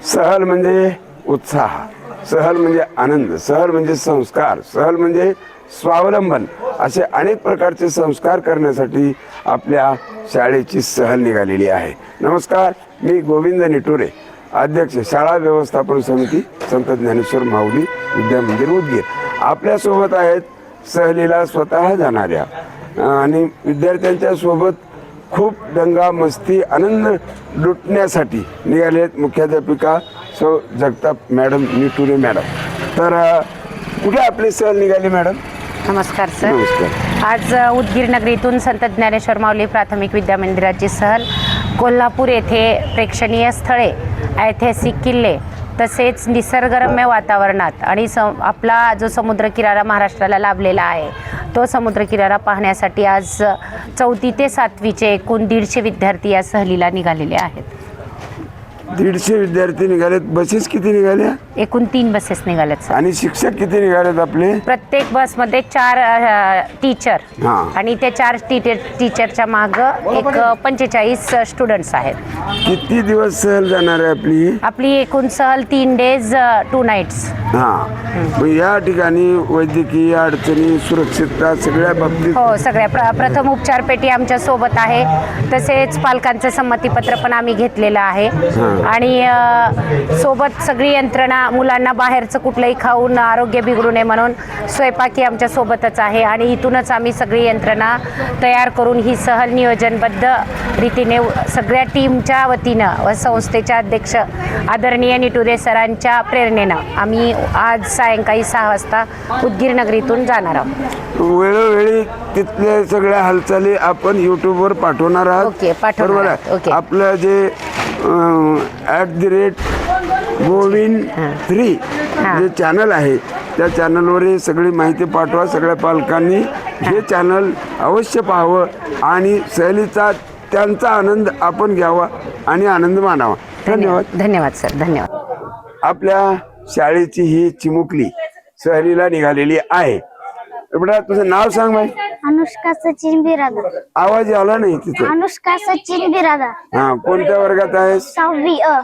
सहल म्हणजे उत्साह, सहल म्हणजे आनंद, सहल म्हणजे संस्कार, सहल म्हणजे स्वावलंबन, असे अनेक प्रकारचे संस्कार करण्यासाठी आपल्या शाळेची सहल निघालेली आहे. नमस्कार, मी गोविंद निटुरे, अध्यक्ष शाळा व्यवस्थापन समिती संत ज्ञानेश्वर माऊली विद्या मंदिर उदगीर. आपल्यासोबत आहेत सहलीला स्वतः जाणाऱ्या आणि विद्यार्थ्यांच्या सोबत खूप दंगा मस्ती आनंद लुटण्यासाठी निघाले मुख्याध्यापिका सौ जगताप मॅडम निटुरे मॅडम. तर कुठे आपली सहल निघाली मॅडम? नमस्कार सर. नमस्कार. आज उदगीर नगरीतून संत ज्ञानेश्वर माऊली प्राथमिक विद्या मंदिराची सहल कोल्हापूर येथे प्रेक्षणीय स्थळे, ऐतिहासिक किल्ले तसेच निसर्गरम्य वातावरणात आणि आपला जो समुद्रकिनारा महाराष्ट्राला लाभलेला आहे तो समुद्रकिनारा पाहण्यासाठी आज 4थी ते 7वीचे एकूण 150 विद्यार्थी या सहलीला निघालेले आहेत. 150 विद्यार्थी निघालेत. बसेस किती निघाल्या? एकूण 3 बसेस निघाल्यात सर. आणि शिक्षक किती निघालेत आपले? प्रत्येक बसमध्ये 4 टीचर आणि त्या 4 टीचरच्या माग एक 45 स्टुडंट्स आहेत. किती दिवस सहल जाणार आहे आपली एकूण सहल 3 डेज 2 नाईट्स. मग या ठिकाणी वैद्यकीय अडचणी, सुरक्षितता सगळ्या बाबतीत हो, सगळ्या प्रथम उपचार पेटी आमच्या सोबत आहे. तसेच पालकांचं संमतीपत्र पण आम्ही घेतलेलं आहे आणि सोबत सगळी यंत्रणा, मुलांना बाहेरचं कुठलंही खाऊन आरोग्य बिघडू नये म्हणून स्वयंपाकी आमच्या सोबतच आहे आणि इथूनच आम्ही सगळी यंत्रणा तयार करून ही सहल नियोजनबद्ध रीतीने सगळ्या टीमच्या वतीनं व संस्थेच्या अध्यक्ष आदरणीय निटुरे सरांच्या प्रेरणेनं आम्ही आज सायंकाळी 6 वाजता उदगीर नगरीतून जाणार आहोत. वेळोवेळी तिथल्या सगळ्या हालचाली आपण यूट्यूबवर पाठवणार आहात. ओके, पाठवणार आहात. ओके. आपलं जे @गोविंद 3 जे चॅनल आहे त्या चॅनलवर ही सगळी माहिती पाठवा. सगळ्या पालकांनी हे चॅनल अवश्य पाहावं आणि सहलीचा त्यांचा आनंद आपण घ्यावा आणि आनंद मानावा. धन्यवाद. धन्यवाद सर. धन्यवाद. आपल्या शाळेची ही चिमुकली सहलीला निघालेली आहे. बेटा तुझं नाव सांग बाई. अनुष्का सचिन बिरादार. आवाज आला नाही तिथं. अनुष्का सचिन बिरादार. हा, कोणत्या वर्गात आहेस? 6वी अ.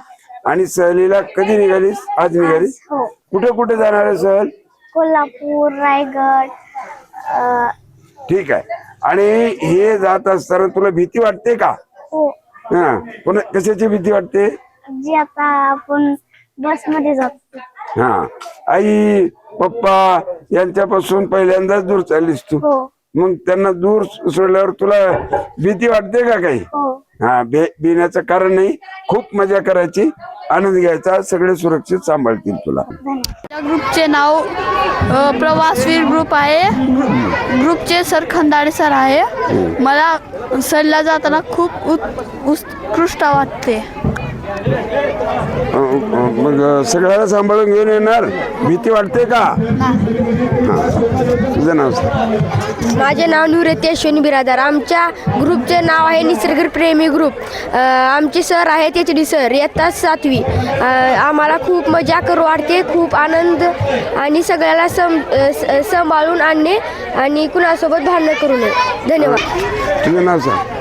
आणि सहलीला कधी निघालीस? आज निघालीस. हो. कुठे कुठे जाणार आहे सहल? कोल्हापूर, रायगड. ठीक आहे. आणि हे जात असताना तुला भीती वाटते का? हो. कोणा कशाची भीती वाटते? जी आता आपण बस मध्ये जातो. आई पप्पा यांच्यापासून पहिल्यांदाच दूर चाललीस तू. हो. मग त्यांना दूर सोडल्यावर तुला भीती वाटते का काही? हो. भिण्याचं कारण नाही. खूप मजा करायची, आनंद घ्यायचा, सगळे सुरक्षित सांभाळतील तुला. या ग्रुपचे नाव प्रवासवीर ग्रुप आहे. ग्रुपचे सर खंदाडे सर आहे. मला सहलीला जाताना खूप उत्कृष्ट वाटते. मग सगळ्याला सांभाळून घेऊन येणार? भीती वाटते का? तुझं नाव सांग. माझे नाव नूरती अश्विनी बिरादार. आमच्या ग्रुपचे नाव आहे निसर्गप्रेमी ग्रुप. आमचे सर आहेत HD सर, इयत्ता 7वी. आम्हाला खूप मजा करू वाटते, खूप आनंद आणि सगळ्याला सांभाळून आणणे आणि कुणासोबत भांडण करू नये. धन्यवाद. तुझं नाव सांग.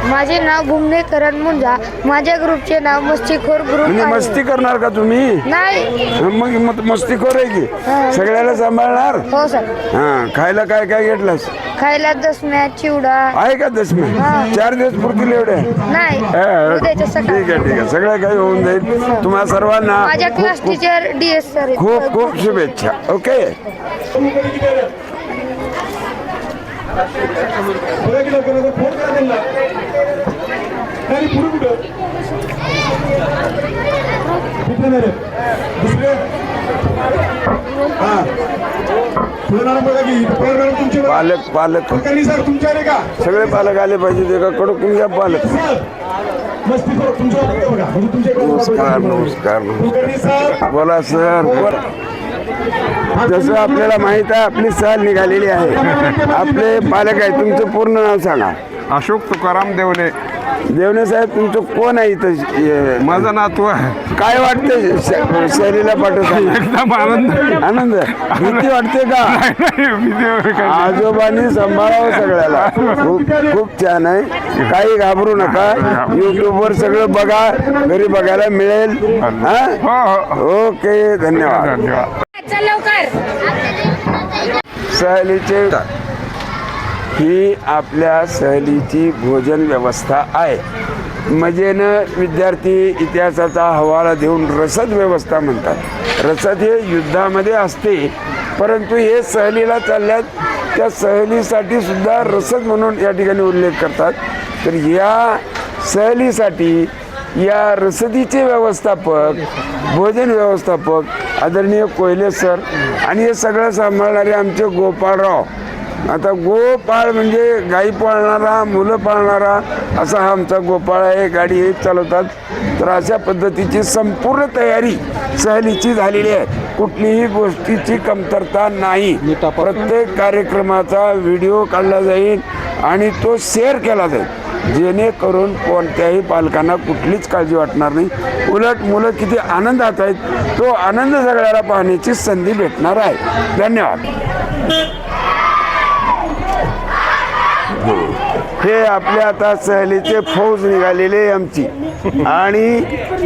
माझे नाव भुमने करण मुंजा. माझ्या ग्रुपचे नाव मस्तीखोर ग्रुप म्हणजे आहे. मस्ती करणार का तुम्ही? नाही. मग मस्तीखोर आहे की सगळ्याला सांभाळणार? हो सर. खायला काय काय घेतलंस? खायला दसम्या, चिवडा आहे का दसम्या? 4 दिवस पुरतील एवढे? नाही. उद्याच्या सकाळी. ठीक आहे ठीक आहे, सगळं काही होऊन जाईल. तुम्हा सर्वांना माझ्या क्लास टीचर DS सर. खूप खूप शुभेच्छा. ओके. पालक सगळे पालक आले पाहिजे. का कडकून घ्या पालक. नमस्कार नमस्कार नमस्कार. बोला सर. जसं आपल्याला माहित आहे आपली सहल निघालेली आहे. आपले पालक आहे. तुमचं पूर्ण नाव सांगा. अशोक तुकाराम देवले. देवणे साहेब तुमचं कोण आहे इथं? माझा नातू आहे. काय वाटतं सहलीला पाठवताना? एकदम आनंद. आनंद. भीती वाटते का? आजोबांनी सांभाळावं सगळ्याला. खूप खूप छान आहे. काही घाबरू नका. युट्यूबवर सगळं बघा, घरी बघायला मिळेल. हा, ओके, धन्यवाद. सहलीचे ही आपल्या सहलीची भोजन व्यवस्था आहे. मजेनं विद्यार्थी इतिहासाचा हवाला देऊन रसद व्यवस्था म्हणतात. रसद हे युद्धामध्ये असते, परंतु हे सहलीला चालल्यात त्या सहलीसाठी सुद्धा रसद म्हणून या ठिकाणी उल्लेख करतात. तर या सहलीसाठी या रसदीचे व्यवस्थापक, भोजन व्यवस्थापक आदरणीय कोयले सर आणि हे सगळं सांभाळणारे आमचे गोपाळराव. आता गोपाळ म्हणजे गाई पाळणारा, मुलं पाळणारा असा हा आमचा गोपाळ आहे. गाडी हे चालवतात. तर अशा पद्धतीची संपूर्ण तयारी सहलीची झालेली आहे. कुठलीही गोष्टीची कमतरता नाही. प्रत्येक कार्यक्रमाचा व्हिडिओ काढला जाईल आणि तो शेअर केला जाईल, जेणेकरून कोणत्याही पालकांना कुठलीच काळजी वाटणार नाही. उलट मुलं किती आनंदात आहेत, तो आनंद सगळ्याला पाहण्याची संधी भेटणार आहे. धन्यवाद. हे आपल्या आता सहलीचे फौज निघालेले आहे आमची आणि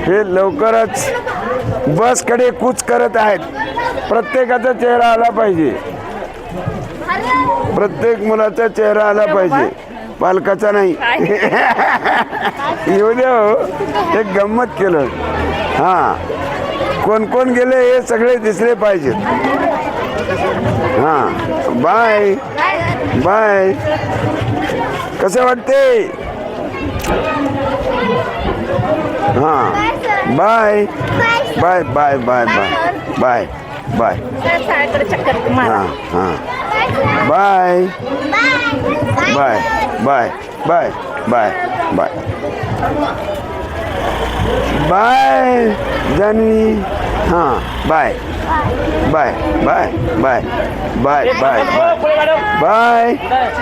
हे लवकरच बसकडे कूच करत आहेत. प्रत्येकाचा चेहरा आला पाहिजे, प्रत्येक मुलाचा चेहरा आला पाहिजे, पालकाचा नाही. येऊ द्या हो, एक गंमत केलं. हां, कोण कोण गेले हे सगळे दिसले पाहिजेत. हां, बाय बाय. कसं वाटते? हां, bye bye bye bye bye bye bye. हां हां, bye bye bye bye bye bye bye Janhavi. हां, bye bye bye bye bye bye bye bye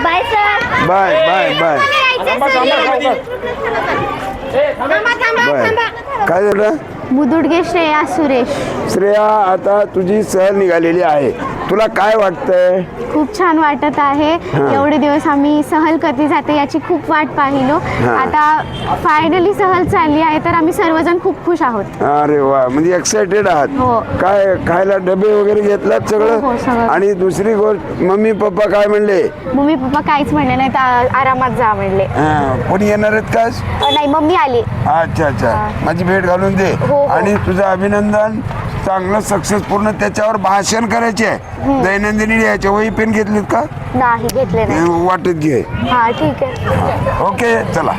bye sir. Bye bye bye bye. काय झालं? बुदुडगे श्रेया सुरेश. श्रेया, आता तुझी सहल निघालेली आहे, तुला काय वाटतंय? खूप छान वाटत आहे. एवढे दिवस आम्ही सहल कधी जाते याची खूप वाट पाहिलो. आता फायनली सहल चालली आहे, तर आम्ही सर्वजण खूप खुश आहोत. अरे वा, म्हणजे एक्साइटेड आहात. हो. काय खायला डबे वगैरे घेतलात हो, सगळं? सगळं. आणि दुसरी गोष्ट, मम्मी पप्पा काय म्हणले? मम्मी पप्पा काहीच म्हणले नाही, तर आरामात जा म्हणले. कोणी येणार आहेत का? नाही, मम्मी आली. अच्छा अच्छा, माझी भेट घालून दे. हो. आणि तुझं अभिनंदन, चांगलं सक्सेस. पूर्ण त्याच्यावर भाषण करायचे आहे, दैनंदिनी लिहायचे. वही पेन घेतलीत का? नाही घेतले नाही. वाटत घे. हा ठीक आहे. ओके, चला.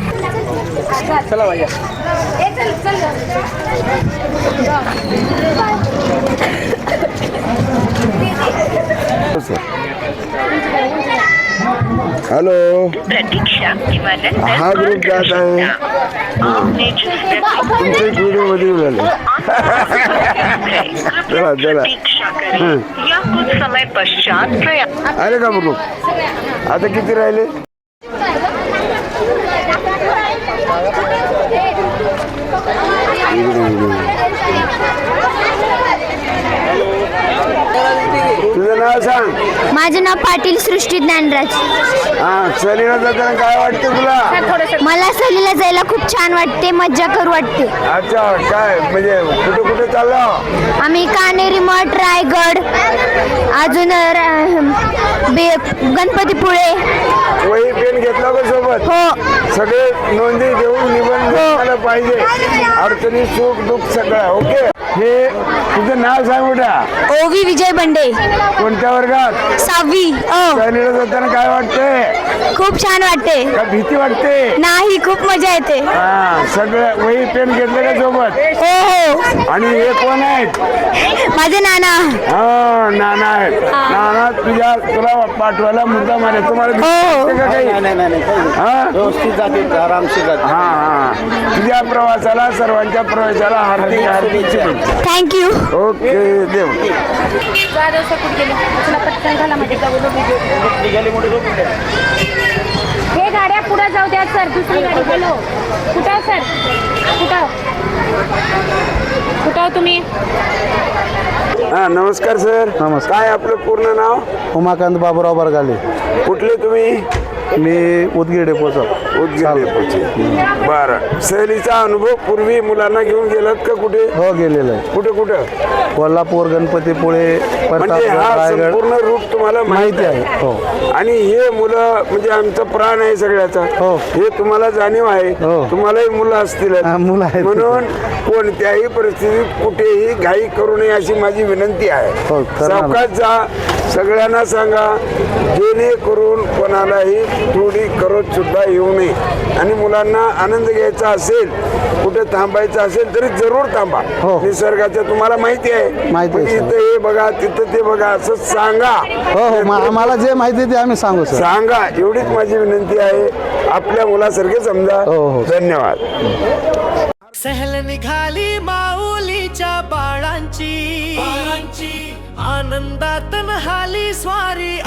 हॅलो, हा ग्रुप जात आहे. तुमचे व्हिडिओ मध्ये झाले. चला चला. अरे का बघू, आता किती राहिले? तुझं नाव सांग. माझं नाव पाटील सृष्टी ज्ञानराज. हा, सहलीला जाताना काय वाटतं तुला? मला सहलीला जायला खूप छान वाटते, मज्जा करू वाटते. अच्छा, काय म्हणजे कुठे कुठे चाललो? आम्ही कान्हेरी मठ, रायगड, अजून गणपतीपुळे. वही पेन घेतला का सोबत? हो. सगळे नोंदी देऊन निबंध पाहिजे. अडचणी, सुख दुःख सगळं. ओके. हे तुझं नाव सांग बेटा. ओवी विजय बंडे. कोणत्या वर्गात? 6वी. सहलीला जाताना काय वाटते? खूप छान वाटते. का भीती वाटते? नाही, खूप मजा येते. हा, सगळं वही पेन घेतलं का सोबत? हो हो. आणि हे कोण आहेत? माझे नाना. हा, नाना आहेत. नाना तुझ्या तुला पाठवायला मुद्दा मारे. तुम्हाला भीती वाटते का काही? हा, व्यवस्थित जाते, आरामशीर जाते. हा हा. तुझ्या प्रवासाला, सर्वांच्या प्रवासाला हार्दिक हार्दिक शुभेच्छा. थँक्यू. ओके, देव. हे गाड्या पुढे जाऊ द्या सर. दुसरी गाडी. हॅलो, कुठं सर? कुठं कुठं तुम्ही? हा, नमस्कार सर. नमस्कार. काय आपलं पूर्ण नाव? उमाकांत बाबूराव बरगाले. कुठले तुम्ही? मी उदगीर डेपोचा. बरं. सहलीचा अनुभव पूर्वी मुलांना घेऊन गेलात का कुठे? हो, गेलेलं आहे. कुठं कोल्हापूर, गणपतीपुळे, म्हणजे प्रतापगड, हा रायगड संपूर्ण रूट तुम्हाला माहिती आहे. हो. आणि हे मुलं म्हणजे आमचा प्राण आहे सगळ्याचा. हो. हे तुम्हाला जाणीव आहे. हो. तुम्हालाही मुलं असतील. हा, मुलं आहेत. म्हणून कोणत्याही परिस्थितीत कुठेही घाई करू नये अशी माझी विनंती आहे. हो, करणार. सावकाश जा. सगळ्यांना सांगा जेणेकरून कोणालाही थोडी करत सुद्धा येऊ नये. आणि मुलांना आनंद घ्यायचा असेल, कुठे थांबायचं असेल तरी जरूर थांबा. हो. निसर्गाचं तुम्हाला माहिती आहे. माहिती आहे, म्हणजे सर. इथं हे बघा, तिथं ते बघा असं सांगा. हो हो, आम्हाला जे माहिती आहे ते आम्ही सांगू सर. सांगा, एवढीच माझी विनंती आहे. आपल्या मुलासारखे समजा. हो, हो. धन्यवाद. सहल निघाली माऊलीच्या बाळांची आनंदात हाली स्वारी.